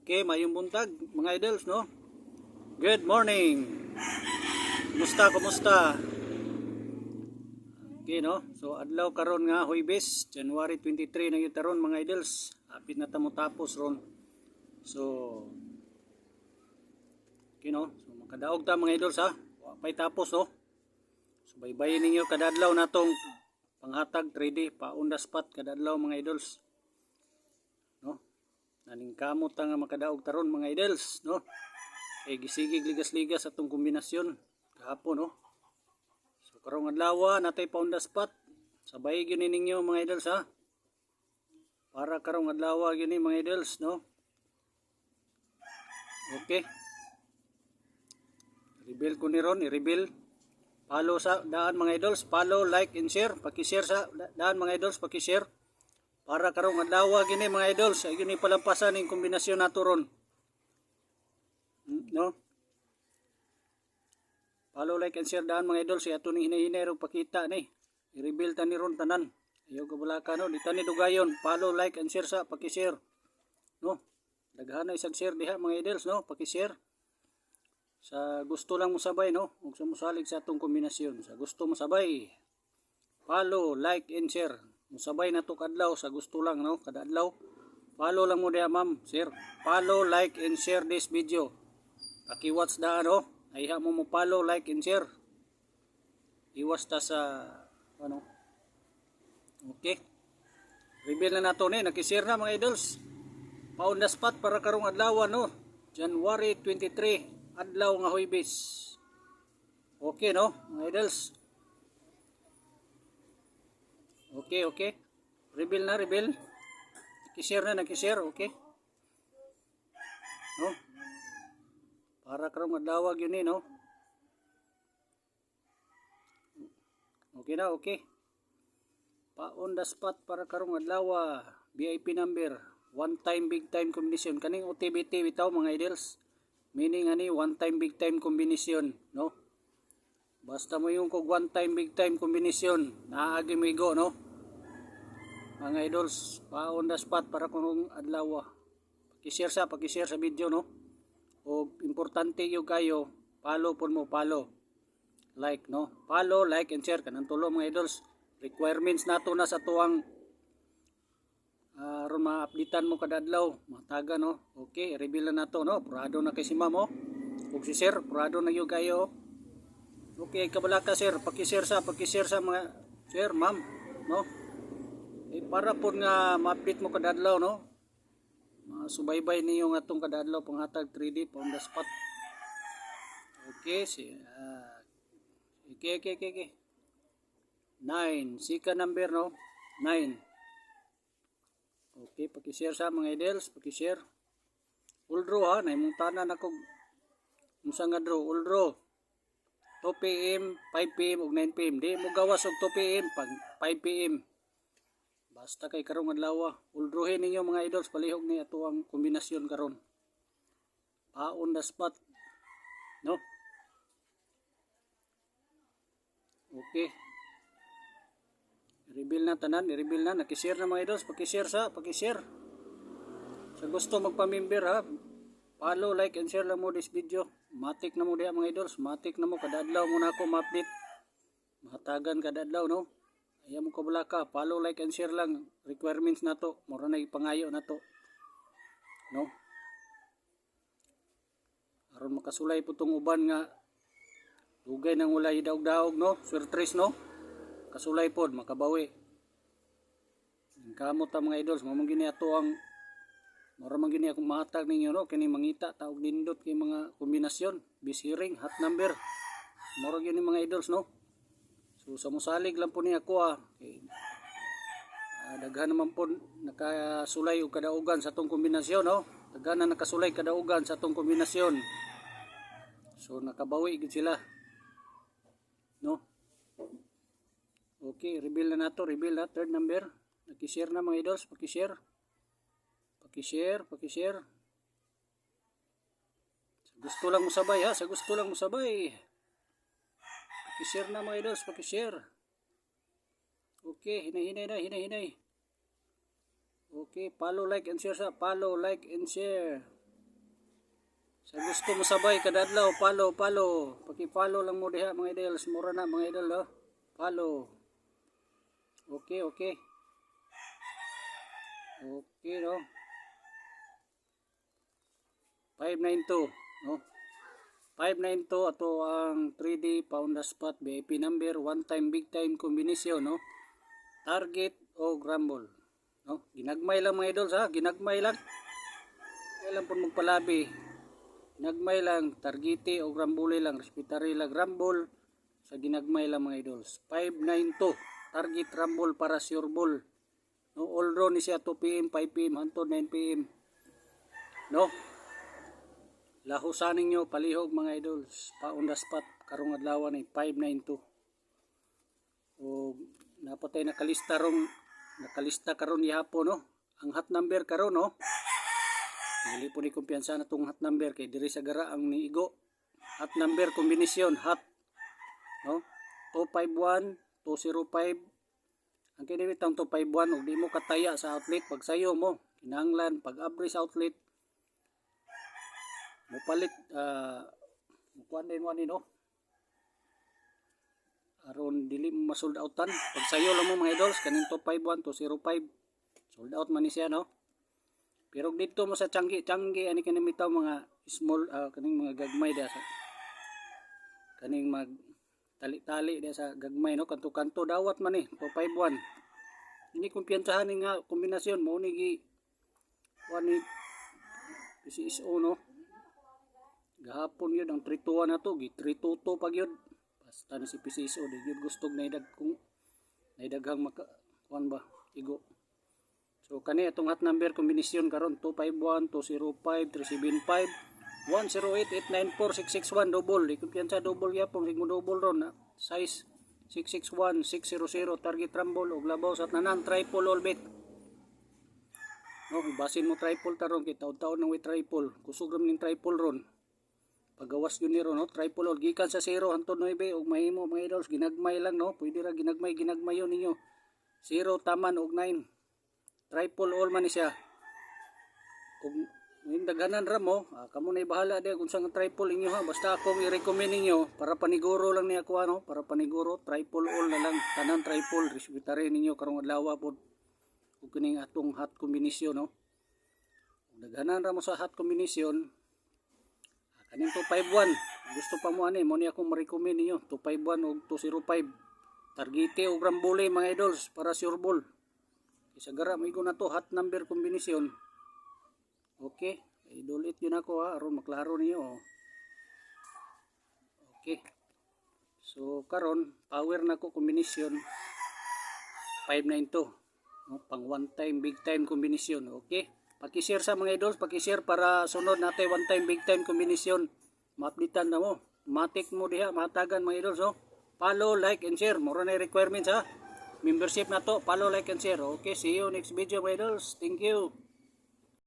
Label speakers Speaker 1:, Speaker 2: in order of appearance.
Speaker 1: Okay, mayong buntag mga idols, no? Good morning. Kumusta? Okay, no? So adlaw karon nga Huwebes, January 23 na yun taron mga idols. Hapit na tamo tapos ron. So okay, no? So makadaog ta mga idols ha. Wa pay tapos, no? So baybayin ninyo kada adlaw natong panghatag 3D pa on the spot kada adlaw mga idols. No? Naning kamot nga makadaog taron mga idols, no? Gisigig ligas-ligas atong kombinasyon kahapon, no? So karong adlaw natay pa on the spot. Sabay gyud ninyo mga idols ha. Para karong adlaw gyud ni mga idols, no? Okay. Reveal ko ni ron, i-reveal. Follow sa daan mga idols, follow, like and share. Paki-share sa daan mga idols, paki-share. Para karong adlaw gyud ni mga idols, ay gyud ni palampasan ning kombinasyon nato ron. No? Follow, like and share daan mga idols, ato ning hinahinay ro pakita ni. I-reveal ta ni ron tanan. Ayaw ka bulaka, no? Di ta ni dugayon. Follow, like and share sa paki-share. No? Daghan na isang share diha mga idols, no? Paki-share. Sa gusto lang mo sabay, no? Ug sa mosalig sa atong kombinasyon. Sa gusto mo sabay. Follow, like and share. Musabay na to kadlaw sa gusto lang, no? Kada adlaw. Follow lang mo diha, ma'am, sir. Follow, like and share this video. Paki-watch da, no? Ayha mo follow, like and share. Iwas ta sa ano? Okay. Reveal na nato ni, nakishare na mga idols. Pa on the spot para karong adlaw, no? January 23, adlaw nga Huwebes. Okay, no? Mga idols. Okay. Reveal na, reveal. Nakishare, okay? No? Para karong adlaw yun ni, no? Okay na, okay. Pa on the spot para karong adlaw, VIP number, one time big time combination. Kaning OTBT bitaw mga idols. Meaning ani one time big time combination, no? Basta mo yung kog one time big time combination, naagi mo igo, no? Mga idols, pa on the spot para karong adlaw. Paki-share sa video, no? O importante yung kayo, follow po mo, follow. Like, no? Follow, like, and share. Kanang tulo mga idols. Requirements nato na sa tuwang ron ma-updatean mo kada adlaw. Mataga, no? Okay, reveal na nato, no? Purado na kay si ma'am, oh. Kung si sir, purado na yung kayo. Okay, kabalaka sir, paki-share sa mga sir, ma'am, no? Para po nga ma-update mo kada adlaw, no? Subaybay niyo nga itong kada adlaw panghatag 3D on the spot. Okay, okay. 9, sika number, no? 9. Okay, paki-share sa mga idols, paki-share. Uldro ha, naimong tanan ako unsa nga draw, uldro. 2 PM, 5 PM ug 9 PM. Di mo gawas og 2 PM pag 5 PM. Basta kay karong adlaw, uldrohin ninyo mga idols, palihog ni ato ang kombinasyon karon. Pa on the spot, no? Okay. I-reveal na tanan, nakishare na mga idols, paki-share. Sa gusto magpa-member ha, follow, like and share lang mo this video. Matik na mo diha mga idols, matik na mo kada adlaw mo na ako ma-update. Mahatagan kada adlaw, no? Ayaw mo kabulaka, follow, like and share lang. Requirements na to, mura na ipangayo na to, no? Aron makasulay po tong uban nga dugay nang wala daog-daog, no? Surtres, no? Kasulay pod makabawi. Kamot ta mga idols, mamang gini ato ang mura man gini akong mahatag ninyo, no? Kini mangita taog dindot kay mga kombinasyon, bisiring, hot number. Mura gini mga idols, no? So sa musalig lang po ni ako okay. Daghan naman po nakasulay og kadaugan sa tong kombinasyon, no? Daghan na nakasulay kadaugan sa tong kombinasyon. So nakabawi gid sila, no? Okay, reveal na nato, third number. Naki-share na mga idols, paki-share. Sa gusto lang mo sabay ha, Paki-share na mga idols, paki-share. Okay, hinay. Okay, follow, like and share sa, follow, like and share. Sa gusto mo sabay kada adlaw, follow. Paki-follow lang mo diha mga idols, mura na mga idol, no? Follow. Okay. Okay, no? 592, no? 592 ato ang 3D pound the spot VIP number, one time big time combination, no? Target o grumble, no? Ginagmay lang mga idols, ha? Ginagmay lang. Kailan po magpalabi. Ginagmay lang, targete o grumble lang, respetary lang grumble sa ginagmay lang mga idols. 592 target rumble para sure ball, no? All draw ni siya 2 PM, 5 PM hangtod 9 PM, no? Lahusanin nyo palihog mga idols, pa on the spot karong adlaw ni 592. O napatay nakalista karon gihapon, no? Ang hot number karon, no? Dili po ni kumpiyansa na tong hot number kay diri sa gara ang niigo. Hot number kombinasyon hot, no? 251 205. Ang kini bitang 251 ug di mo kataya sa outlet pag sayo mo kinahanglan pag abri sa outlet mo palit mukuan din mo ni, no? Aron dili mo masold outan pag sayo lang mo mga idols kaning 251 205 sold out man ni siya, no? Pero dito mo sa Changi ani kaning bitaw mga small kaning mga gagmay da sa kaning mag tali-tali da sa gagmay, no? Kanto-kanto dawat man ni 251. Ini kumpiyansahan ni nga kombinasyon mo ni gi kuan ni PCSO, no? Gahapon yun ang 3-2 na to, gi 3-2 pag yun. Basta na si PCSO di yun gustog na idaghang maka kuan ba igo. So kani atong hot number kombinasyon karon 251 205 375 108 894 661 double. Di kumpiyansa double yapon sig mo double ron, na size 661 600 target rumble og labaw sa tanan triple all bet. No, basin mo triple taron kay taon-taon nang way triple. Kusog ram ning triple ron. Pagawas yun ni ron, no? Triple all gikan sa 0 hangtod 9 og mahimo mga idols ginagmay lang, no? Pwede ra ginagmay yun ninyo. 0 taman og 9. Triple all man ni siya. Kung daganan ra mo, kamo na bahala di kung saan triple inyo, ha. Basta akong i-recommend ninyo para paniguro lang ni ako, ano? Para paniguro triple all na lang, tanan triple respetary ninyo karong adlaw pod. Ug kining atong hot combination, no? Kung daganan ra mo sa hot combination, kaning 251 gusto pa mo ani mo ni akong ma-recommend ninyo 251 og 205 targete og rambole mga idols para sure ball. Isa gara mo na to hot number kombinasyon. Okay, idulit yun ako, ha, aron maklaro niyo. Okay, so karon power na ko kombinasyon 592, no? Pang one time big time kombinasyon. Okay, paki-share sa mga idols, paki-share para sunod natin one time big time kombinasyon. Ma-updatean na mo. Matik mo diha, matagan mga idols, no? Follow, like, and share. Mura na requirements, ha? Membership na to. Follow, like, and share. Okay, see you next video mga idols. Thank you.